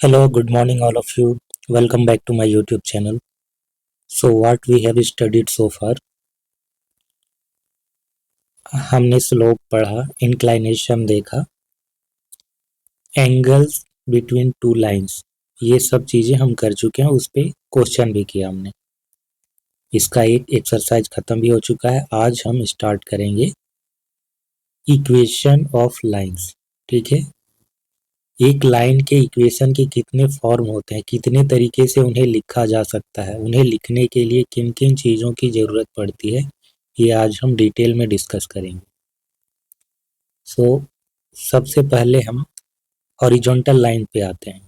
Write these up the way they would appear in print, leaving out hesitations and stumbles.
Hello, good morning, all of you. Welcome back to my YouTube channel. So, what we have studied so far, हमने slope पढ़ा, inclination देखा, angles between two lines, ये सब चीज़ें हम कर चुके हैं. उस पे क्वेश्चन भी किया हमने. इसका एक एक्सरसाइज खत्म भी हो चुका है. आज हम स्टार्ट करेंगे इक्वेशन ऑफ लाइंस. ठीक है. एक लाइन के इक्वेशन के कितने फॉर्म होते हैं, कितने तरीके से उन्हें लिखा जा सकता है, उन्हें लिखने के लिए किन किन चीज़ों की ज़रूरत पड़ती है, ये आज हम डिटेल में डिस्कस करेंगे. सो सबसे पहले हम हॉरिजॉन्टल लाइन पे आते हैं.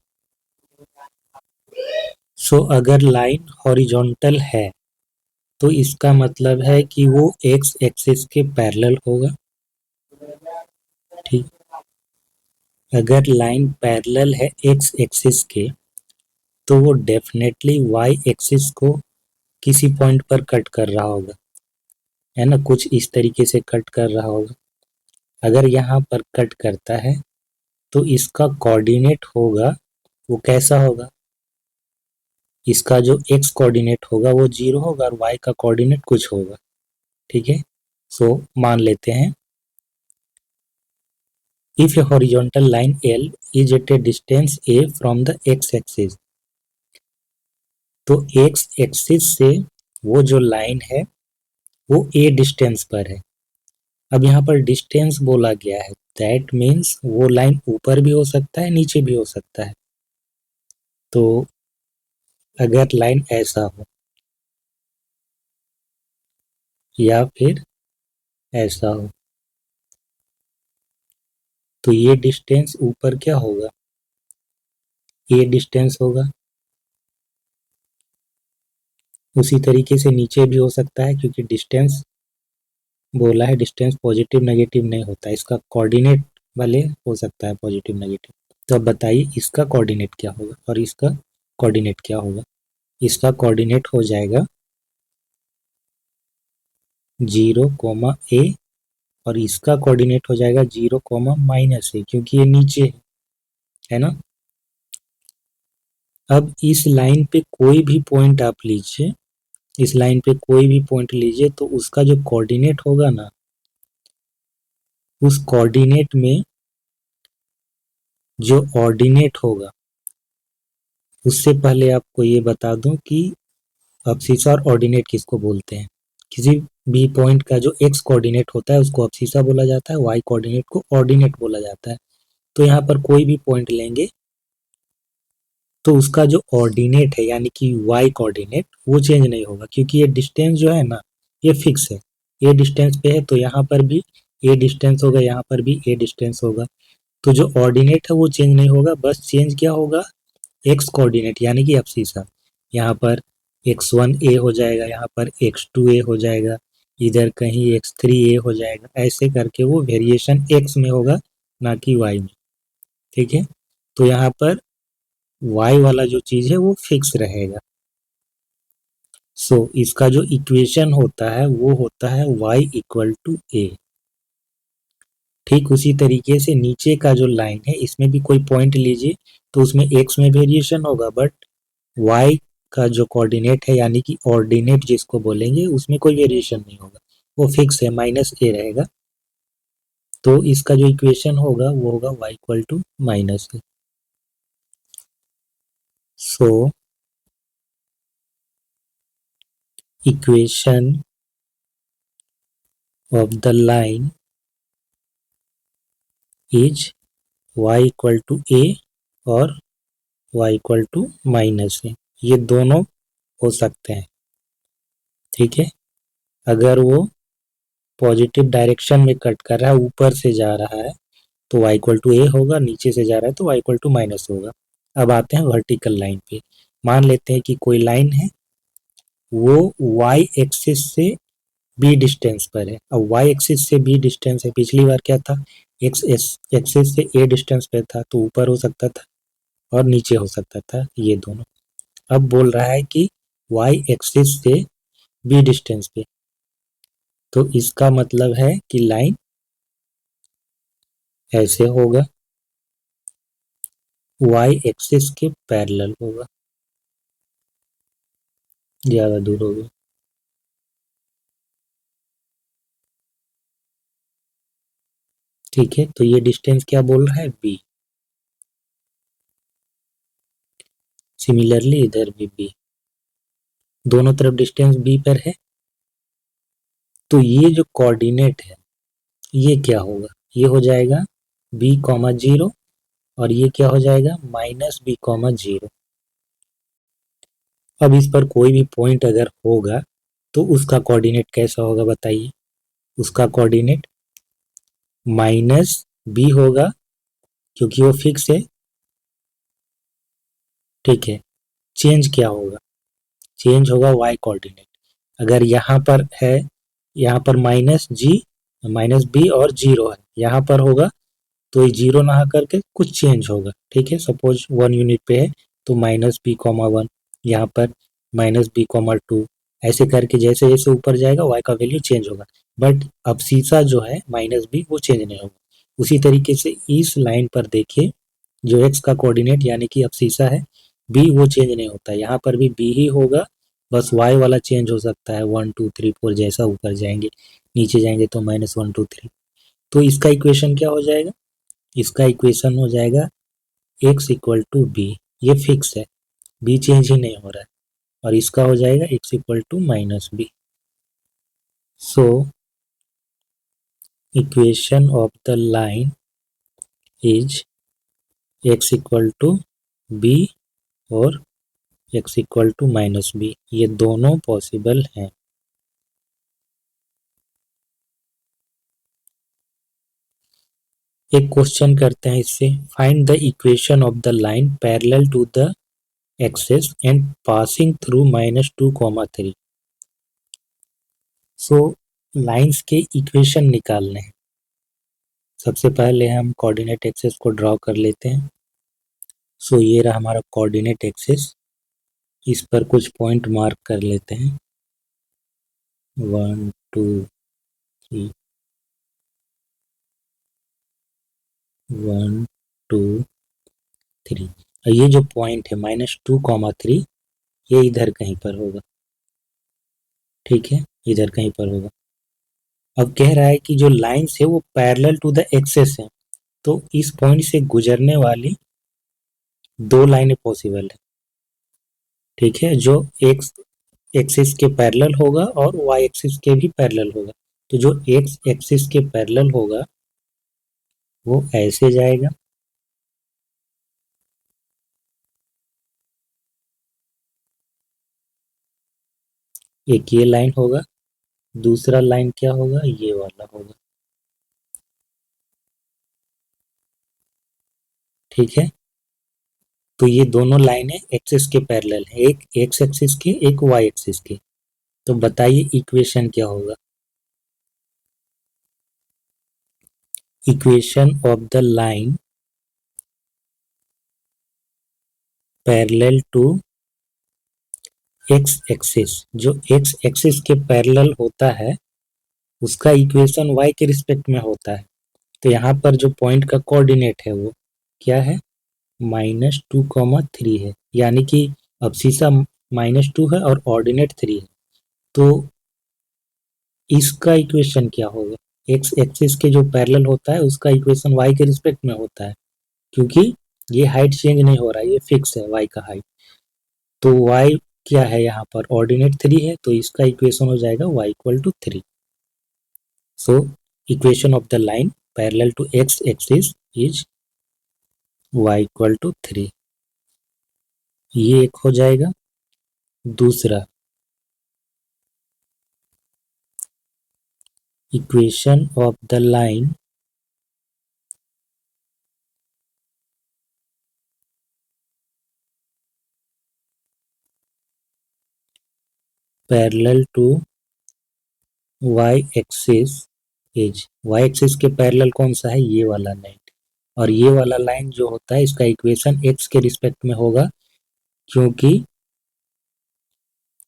सो अगर लाइन हॉरिजॉन्टल है तो इसका मतलब है कि वो एक्स एक्सिस के पैरेलल होगा. ठीक. अगर लाइन पैरेलल है एक्स एक्सिस के तो वो डेफिनेटली वाई एक्सिस को किसी पॉइंट पर कट कर रहा होगा, है ना. कुछ इस तरीके से कट कर रहा होगा. अगर यहाँ पर कट करता है तो इसका कोऑर्डिनेट होगा वो कैसा होगा, इसका जो एक्स कोऑर्डिनेट होगा वो 0 होगा और वाई का कोऑर्डिनेट कुछ होगा. ठीक है. सो मान लेते हैं if a horizontal line L is at a distance a from the x axis, तो एक्स एक्सिस से वो जो लाइन है वो a डिस्टेंस पर है. अब यहाँ पर डिस्टेंस बोला गया है, दैट मीन्स वो लाइन ऊपर भी हो सकता है, नीचे भी हो सकता है. तो अगर लाइन ऐसा हो या फिर ऐसा हो तो ये डिस्टेंस ऊपर क्या होगा, ये डिस्टेंस होगा. उसी तरीके से नीचे भी हो सकता है, क्योंकि डिस्टेंस बोला है, डिस्टेंस पॉजिटिव नेगेटिव नहीं होता, इसका कोऑर्डिनेट वाले हो सकता है पॉजिटिव नेगेटिव. तो अब बताइए इसका कोऑर्डिनेट क्या होगा और इसका कोऑर्डिनेट क्या होगा. इसका कोऑर्डिनेट हो जाएगा 0, और इसका कोऑर्डिनेट हो जाएगा 0, -a, क्योंकि ये नीचे है ना. अब इस लाइन पे कोई भी पॉइंट आप लीजिए, इस लाइन पे कोई भी पॉइंट लीजिए तो उसका जो कोऑर्डिनेट होगा ना, उस कोऑर्डिनेट में जो ऑर्डिनेट होगा, उससे पहले आपको ये बता दूं कि अब्सिसा और ऑर्डिनेट किसको बोलते हैं. किसी भी पॉइंट का जो एक्स कोऑर्डिनेट होता है उसको अब्सिसा बोला जाता है, वाई कोऑर्डिनेट को ऑर्डिनेट बोला जाता है. तो यहाँ पर कोई भी पॉइंट लेंगे तो उसका जो ऑर्डिनेट है यानी कि वाई कोऑर्डिनेट वो चेंज नहीं होगा, क्योंकि ये डिस्टेंस जो है ना ये फिक्स है. ये डिस्टेंस पे है तो यहाँ पर भी ए डिस्टेंस होगा, यहाँ पर भी ए डिस्टेंस होगा. तो जो ऑर्डिनेट है वो चेंज नहीं होगा, बस चेंज क्या होगा, एक्स कोऑर्डिनेट यानी कि अब्सिसा. यहाँ पर x1 a हो जाएगा, यहाँ पर x2 a हो जाएगा, इधर कहीं x3 a हो जाएगा. ऐसे करके वो वेरिएशन x में होगा, ना कि y में. ठीक है. तो यहाँ पर y वाला जो चीज़ है वो फिक्स रहेगा. सो इसका जो इक्वेशन होता है वो होता है y = a. ठीक उसी तरीके से नीचे का जो लाइन है इसमें भी कोई पॉइंट लीजिए तो उसमें x में वेरिएशन होगा, बट y का जो कोऑर्डिनेट है यानी कि ऑर्डिनेट जिसको बोलेंगे उसमें कोई वेरिएशन नहीं होगा, वो फिक्स है, -a रहेगा. तो इसका जो इक्वेशन होगा वो होगा y = -a. So equation of the line is y = a और y = -a. ये दोनों हो सकते हैं. ठीक है. अगर वो पॉजिटिव डायरेक्शन में कट कर रहा है, ऊपर से जा रहा है तो y = a होगा, नीचे से जा रहा है तो y = होगा. अब आते हैं वर्टिकल लाइन पे. मान लेते हैं कि कोई लाइन है वो y एक्सिस से b डिस्टेंस पर है. अब y एक्सिस से b डिस्टेंस है, पिछली बार क्या था, x एक्सिस से a डिस्टेंस पे था, तो ऊपर हो सकता था और नीचे हो सकता था, ये दोनों. अब बोल रहा है कि y एक्सिस से b डिस्टेंस पे, तो इसका मतलब है कि लाइन ऐसे होगा. वाई एक्सिस के पैरेलल होगा, ज़्यादा दूर होगा। ठीक है, तो ये डिस्टेंस क्या बोल रहा है, बी। सिमिलरली इधर भी बी, दोनों तरफ डिस्टेंस बी पर है। तो ये जो कोऑर्डिनेट है ये क्या होगा, ये हो जाएगा बी कॉमा जीरो, और ये क्या हो जाएगा माइनस बी कॉमा जीरो। अब इस पर कोई भी पॉइंट अगर होगा तो उसका कोऑर्डिनेट कैसा होगा बताइए। उसका कोऑर्डिनेट माइनस बी होगा क्योंकि वो फिक्स है। ठीक है, चेंज क्या होगा, चेंज होगा वाई कोऑर्डिनेट। अगर यहाँ पर है, यहाँ पर माइनस जी माइनस बी और जीरो है, यहाँ पर होगा तो ये जीरो ना करके कुछ चेंज होगा। ठीक है, सपोज 1 यूनिट पे है तो माइनस बी कॉमा वन, यहाँ पर माइनस बी कॉमा टू, ऐसे करके जैसे जैसे ऊपर जाएगा वाई का वैल्यू चेंज होगा। बट अब सीसा जो है माइनस बी वो चेंज नहीं होगा। उसी तरीके से इस लाइन पर देखिए, जो एक्स का कोऑर्डिनेट यानी कि अब सीसा है बी, वो चेंज नहीं होता, यहाँ पर भी बी ही होगा, बस वाई वाला चेंज हो सकता है, 1 2 3 4 जैसा ऊपर जाएंगे, नीचे जाएंगे तो -1 2 3। तो इसका इक्वेशन क्या हो जाएगा, इसका इक्वेशन हो जाएगा x इक्वल टू बी, ये फिक्स है, बी चेंज ही नहीं हो रहा है, और इसका हो जाएगा x equal to minus b. So equation of the line is x equal to b और x equal to minus b, ये दोनों पॉसिबल हैं। एक क्वेश्चन करते हैं इससे, find the equation of the line parallel to the axis and passing through -2, 3। So lines के equation निकालने हैं। सबसे पहले हम कोऑर्डिनेट एक्सिस को ड्रॉ कर लेते हैं। सो ये रहा हमारा कोऑर्डिनेट एक्सिस, इस पर कुछ पॉइंट मार्क कर लेते हैं, 1 2 3, 1 2 3। और ये जो पॉइंट है -2, 3, ये इधर कहीं पर होगा। ठीक है, इधर कहीं पर होगा। अब कह रहा है कि जो लाइंस है वो पैरेलल टू द एक्सिस है, तो इस पॉइंट से गुजरने वाली दो लाइनें पॉसिबल है। ठीक है, जो एक्स एक्सिस के पैरेलल होगा और वाई एक्सिस के भी पैरेलल होगा। तो जो एक्स एक्सिस के पैरेलल होगा वो ऐसे जाएगा, एक ये लाइन होगा, दूसरा लाइन क्या होगा, ये वाला होगा। ठीक है, तो ये दोनों लाइनें एक्सिस के पैरेलल है, एक एक्स एक्सिस के एक वाई एक्सिस के। तो बताइए इक्वेशन क्या होगा। Equation of the line parallel to x axis, जो एक्स एक्सिस के पैरेलल होता है उसका इक्वेशन वाई के रिस्पेक्ट में होता है। तो यहाँ पर जो पॉइंट का कोऑर्डिनेट है वो क्या है, -2, 3 है, यानी कि अब सीसा -2 है और ऑर्डिनेट 3 है। तो इसका इक्वेशन क्या होगा, एक्स एक्सिस के जो पैरेलल होता है उसका इक्वेशन वाई के रिस्पेक्ट में होता है, क्योंकि ये हाइट चेंज नहीं हो रहा है, ये फिक्स है वाई का हाइट। तो वाई क्या है, यहाँ पर ऑर्डिनेट 3 है, तो इसका इक्वेशन हो जाएगा y equal to 3। So equation of the line parallel to x axis is y equal to 3। ये एक हो जाएगा। दूसरा, equation of the line parallel to y axis is, y axis के पैरेलल कौन सा है, ये वाला लाइन। और ये वाला लाइन जो होता है इसका इक्वेशन एक्स के रिस्पेक्ट में होगा, क्योंकि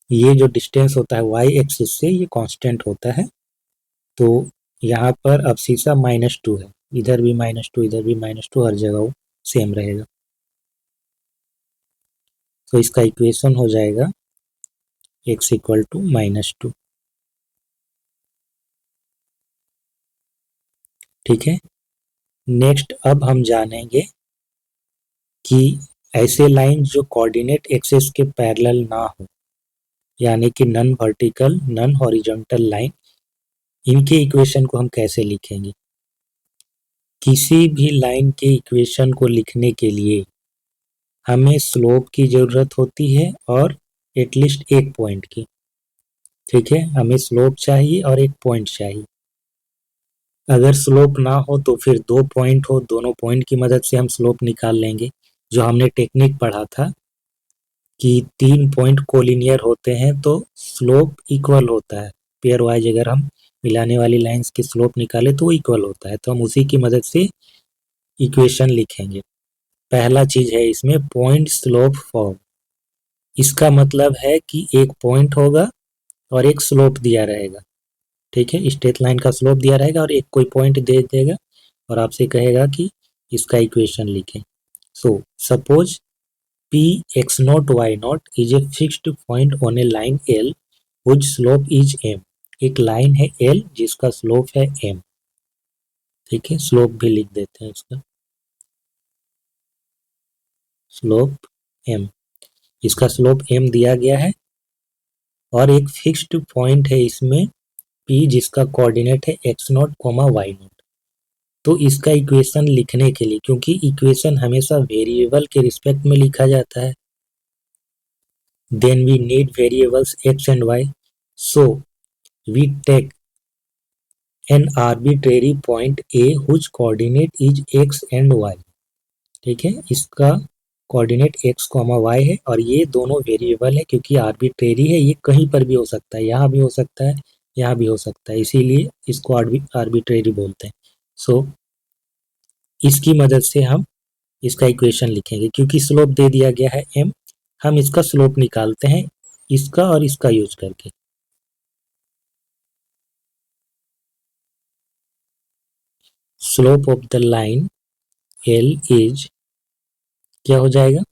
ये जो डिस्टेंस होता है वाई एक्सिस से ये कांस्टेंट होता है। तो यहाँ पर अब सीसा -2 है, इधर भी -2 इधर भी -2, हर जगह वो सेम रहेगा। तो इसका इक्वेशन हो जाएगा x इक्वल टू -2। ठीक है। नेक्स्ट अब हम जानेंगे कि ऐसे लाइन जो कोऑर्डिनेट एक्सिस के पैरेलल ना हो, यानी कि non vertical non horizontal line, इनके इक्वेशन को हम कैसे लिखेंगे। किसी भी लाइन के इक्वेशन को लिखने के लिए हमें स्लोप की ज़रूरत होती है और एटलीस्ट एक पॉइंट की। ठीक है, हमें स्लोप चाहिए और एक पॉइंट चाहिए। अगर स्लोप ना हो तो फिर 2 पॉइंट हो, दोनों पॉइंट की मदद से हम स्लोप निकाल लेंगे। जो हमने टेक्निक पढ़ा था कि 3 पॉइंट कोलिनियर होते हैं तो स्लोप इक्वल होता है। पेयर वाइज अगर हम मिलाने वाली लाइंस की स्लोप निकाले तो वो इक्वल होता है, तो हम उसी की मदद से इक्वेशन लिखेंगे। पहला चीज है इसमें पॉइंट स्लोप फॉर्म। इसका मतलब है कि एक पॉइंट होगा और एक स्लोप दिया रहेगा। ठीक है, स्ट्रेट लाइन का स्लोप दिया रहेगा और एक कोई पॉइंट दे देगा और आपसे कहेगा कि इसका इक्वेशन लिखें। So suppose P x naught y naught is a fixed point on a line L whose slope is m। एक लाइन है L जिसका स्लोप है m। ठीक है, स्लोप भी लिख देते हैं इसका, स्लोप m। इसका स्लोप m दिया गया है और एक फिक्स्ड पॉइंट है इसमें P जिसका कोऑर्डिनेट है x not comma y not. तो इसका इक्वेशन लिखने के लिए, क्योंकि इक्वेशन हमेशा वेरिएबल के रिस्पेक्ट में लिखा जाता है, then we need variables x and y, so we take an arbitrary point A whose coordinate is x and y। ठीक है, इसका कोऑर्डिनेट x, y है और ये दोनों वेरिएबल है क्योंकि आर्बिट्रेरी है, ये कहीं पर भी हो सकता है, यहाँ भी हो सकता है, यहाँ भी हो सकता है, इसीलिए इसको आर्बिट्रेरी बोलते हैं। सो इसकी मदद से हम इसका इक्वेशन लिखेंगे। क्योंकि स्लोप दे दिया गया है m, हम इसका स्लोप निकालते हैं इसका और इसका यूज करके। Slope of the line L is, क्या हो जाएगा,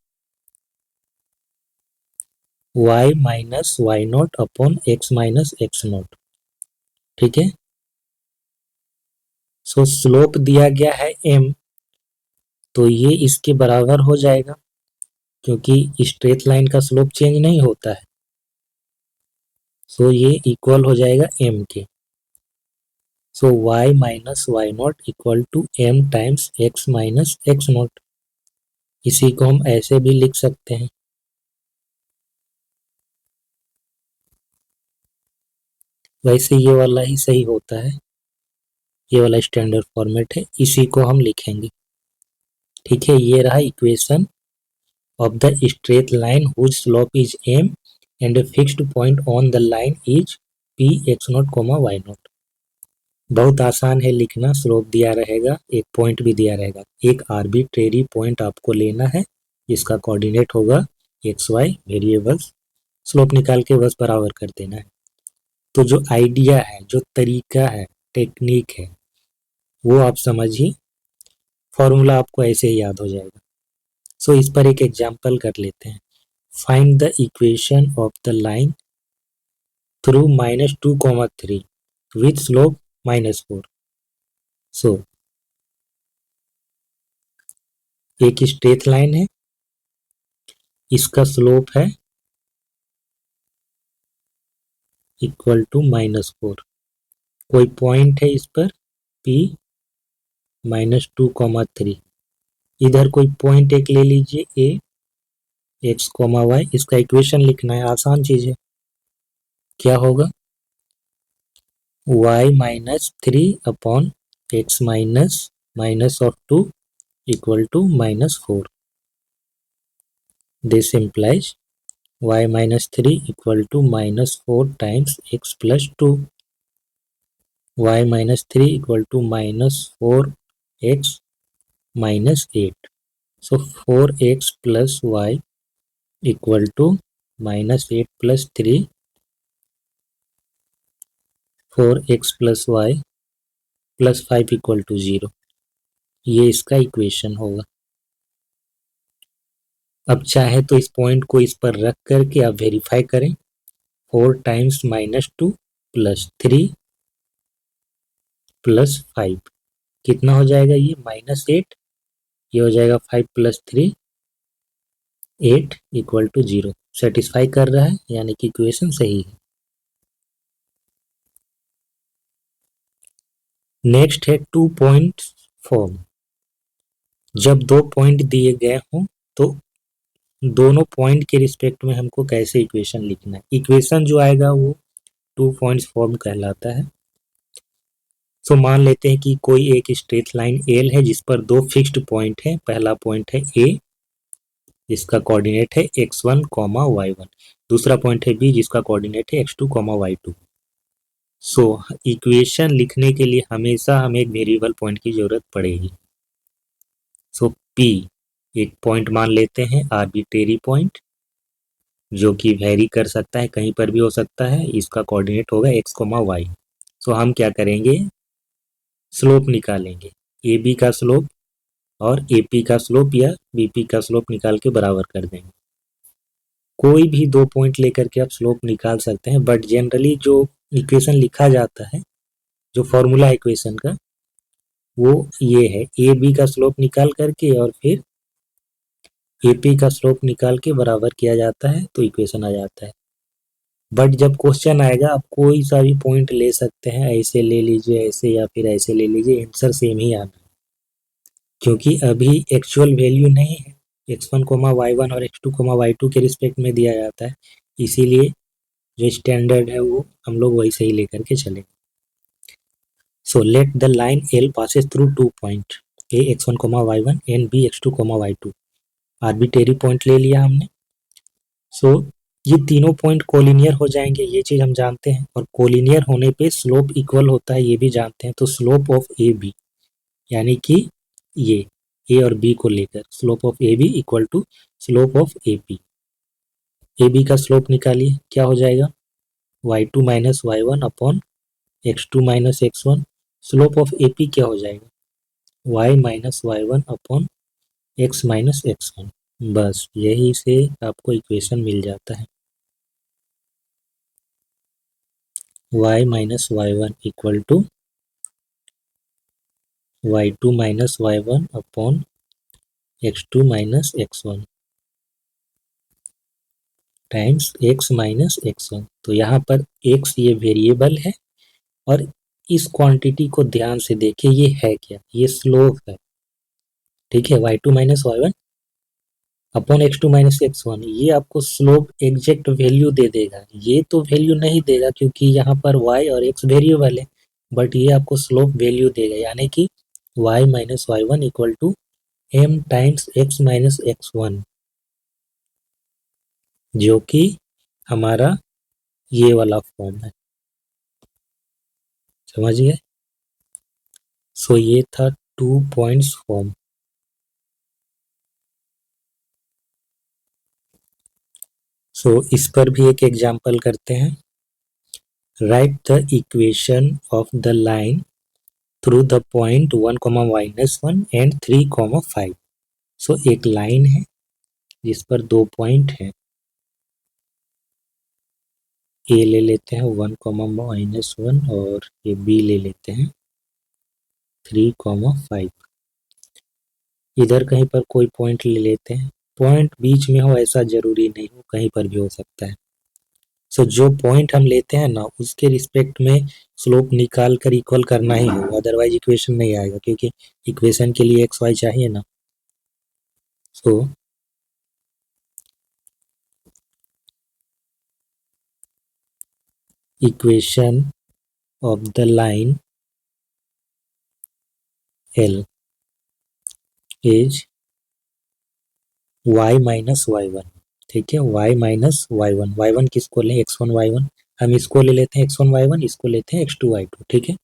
y minus y not upon x minus x not. ठीक है, सो स्लोप दिया गया है m, तो ये इसके बराबर हो जाएगा क्योंकि स्ट्रेट लाइन का स्लोप चेंज नहीं होता है। सो ये इक्वल हो जाएगा m के। So y minus y not equal to m times x minus x not. इसी को हम ऐसे भी लिख सकते हैं, वैसे ये वाला ही सही होता है, ये वाला स्टैंडर्ड फॉर्मेट है, इसी को हम लिखेंगे। ठीक है, ये रहा equation of the straight line whose slope is m and a fixed point on the line is p x naught, y naught। बहुत आसान है लिखना, स्लोप दिया रहेगा, एक पॉइंट भी दिया रहेगा, एक आर्बिट्रेरी पॉइंट आपको लेना है जिसका कोऑर्डिनेट होगा एक्स वाई वेरिएबल्स, स्लोप निकाल के बस बराबर कर देना है। तो जो आइडिया है, जो तरीका है, टेक्निक है, वो आप समझिए, फॉर्मूला आपको ऐसे ही याद हो जाएगा। सो इस पर एक एग्जाम्पल कर लेते हैं। Find the equation of the line through -2, 3 with slope -4। सो एक स्ट्रेट लाइन है, इसका स्लोप है इक्वल टू -4। कोई पॉइंट है इस पर P -2, 3। इधर कोई पॉइंट एक ले लीजिए A, x, y। इसका इक्वेशन लिखना है, आसान चीज है। क्या होगा, y -3 upon x minus minus of 2 equal to -4। This implies y -3 equal to -4 times x plus 2। y -3 equal to -4x minus 8। So 4x plus y equal to -8 plus 3, 4x plus y plus 5 equal to 0। ये इसका equation होगा। अब चाहे तो इस point को इस पर रख करके आप वेरीफाई करें। 4 टाइम्स -2 प्लस 3 प्लस 5 कितना हो जाएगा? ये -8। ये हो जाएगा 5 प्लस 3 8 इक्वल टू 0। सेटिस्फाई कर रहा है, यानी कि इक्वेशन सही है। नेक्स्ट है 2 पॉइंट फॉर्म। जब 2 पॉइंट दिए गए हों तो दोनों पॉइंट के रिस्पेक्ट में हमको कैसे इक्वेशन लिखना है। इक्वेशन जो आएगा वो 2 पॉइंट्स फॉर्म कहलाता है। सो मान लेते हैं कि कोई एक स्ट्रेट लाइन एल है जिस पर दो फिक्स्ड पॉइंट है। पहला पॉइंट है ए, जिसका कोऑर्डिनेट है x1, y1। दूसरा पॉइंट है बी, जिसका कोऑर्डिनेट है x2, y2। सो इक्वेशन लिखने के लिए हमेशा हमें एक वेरिएबल पॉइंट की जरूरत पड़ेगी। सो P एक पॉइंट मान लेते हैं, आर्बिट्रेरी पॉइंट, जो कि वेरी कर सकता है, कहीं पर भी हो सकता है। इसका कोऑर्डिनेट होगा x, y। सो हम क्या करेंगे? स्लोप निकालेंगे, ए बी का स्लोप और ए पी का स्लोप या बी पी का स्लोप निकाल के बराबर कर देंगे। कोई भी दो पॉइंट लेकर के आप स्लोप निकाल सकते हैं, बट जनरली जो इक्वेशन लिखा जाता है, जो फॉर्मूला इक्वेशन का, वो ये है, ए बी का स्लोप निकाल करके और फिर ए पी का स्लोप निकाल के बराबर किया जाता है, तो इक्वेशन आ जाता है। बट जब क्वेश्चन आएगा, आप कोई सा भी पॉइंट ले सकते हैं, ऐसे ले लीजिए, ऐसे या फिर ऐसे ले लीजिए, आंसर सेम ही आना है। क्योंकि अभी एक्चुअल वैल्यू नहीं है, x1, y1 और x2, y2 के रिस्पेक्ट में दिया जाता है। इसीलिए जो स्टैंडर्ड है वो हम लोग वही सही लेकर के चलेंगे। So let the line L passes through 2 point A x1, y1 and B x2, y2। Arbitrary point ले लिया हमने। सो ये तीनों पॉइंट कोलिनियर हो जाएंगे, ये चीज़ हम जानते हैं। और कोलिनियर होने पे स्लोप इक्वल होता है, ये भी जानते हैं। तो स्लोप ऑफ ए बी, यानी कि ये ए और बी को लेकर slope of A B equal to slope of A P. A B का स्लोप निकालिए, क्या हो जाएगा? y2 minus y1 upon x2 minus x1। Slope of A P क्या हो जाएगा? y minus y1 upon x minus x1। बस यही से आपको इक्वेशन मिल जाता है। y minus y1 equal to y2 minus y1 upon x2 minus x1 times x minus x1। तो यहाँ पर x ये वेरिएबल है, और इस क्वांटिटी को ध्यान से देखिए, ये है क्या? ये स्लोप है, ठीक है। y2 minus y1 upon x2 minus x1, ये आपको स्लोप एग्जैक्ट वैल्यू दे देगा। ये तो वैल्यू नहीं देगा क्योंकि यहाँ पर y और x वेरिएबल है, बट ये आपको स्लोप वैल्यू देगा, यानी कि y minus y1 equal to m times x minus x1, जो कि हमारा ये वाला फॉर्म है। समझ गए? सो ये था 2 पॉइंट्स फॉर्म। सो इस पर भी एक एग्जांपल करते हैं। Right the equation of the line through the point 1, -1 and 3, 5। सो एक लाइन है जिस पर दो पॉइंट हैं, ए ले लेते हैं 1, -1 और ये बी ले लेते हैं 3, 5। इधर कहीं पर कोई पॉइंट ले लेते हैं। पॉइंट बीच में हो ऐसा जरूरी नहीं हो, कहीं पर भी हो सकता है। सो जो पॉइंट हम लेते हैं ना, उसके रिस्पेक्ट में स्लोप निकाल कर इक्वल करना ही होगा, अदरवाइज इक्वेशन नहीं आएगा, क्योंकि इक्वेशन के लिए एक्स वाई चाहिए ना। सो equation of the line L is y minus y1, ठीक है। y माइनस y1, y1 किसको लें? x1 y1। हम इसको ले लेते हैं x1 y1, इसको लेते हैं x2 y2, ठीक है।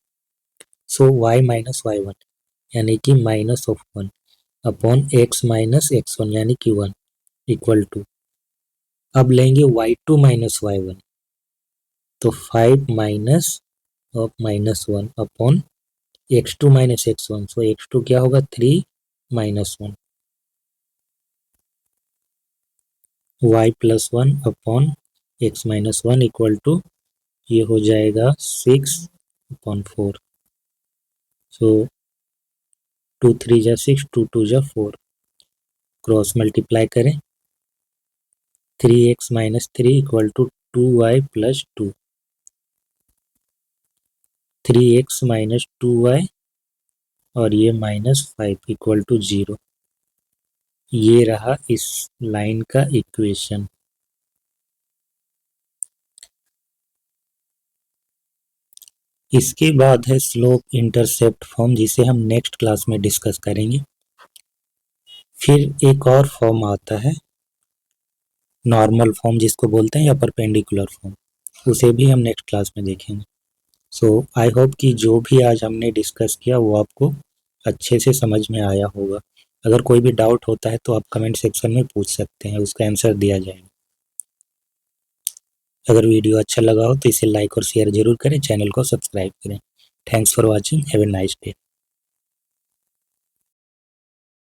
सो y माइनस y1 यानी कि minus of 1 upon x minus x1 यानी कि 1 इक्वल टू, अब लेंगे y2 माइनस y1, तो 5 minus of -1 upon x2 minus x1। So x2 क्या होगा? 3 minus 1। y plus 1 upon x minus 1 equal to ये हो जाएगा 6/4। सो 2 3 जा 6, 2 2 जा 4, क्रॉस मल्टीप्लाई करें 3x minus 3 equal to 2y plus 2, 3x minus 2y और ये -5 इक्वल टू 0। ये रहा इस लाइन का इक्वेशन। इसके बाद है स्लोप इंटरसेप्ट फॉर्म, जिसे हम नेक्स्ट क्लास में डिस्कस करेंगे। फिर एक और फॉर्म आता है नॉर्मल फॉर्म जिसको बोलते हैं, या परपेंडिकुलर फॉर्म, उसे भी हम नेक्स्ट क्लास में देखेंगे। सो आई होप कि जो भी आज हमने डिस्कस किया वो आपको अच्छे से समझ में आया होगा। अगर कोई भी डाउट होता है तो आप कमेंट सेक्शन में पूछ सकते हैं, उसका आंसर दिया जाएगा। अगर वीडियो अच्छा लगा हो तो इसे लाइक और शेयर जरूर करें, चैनल को सब्सक्राइब करें। Thanks for watching, have a nice day.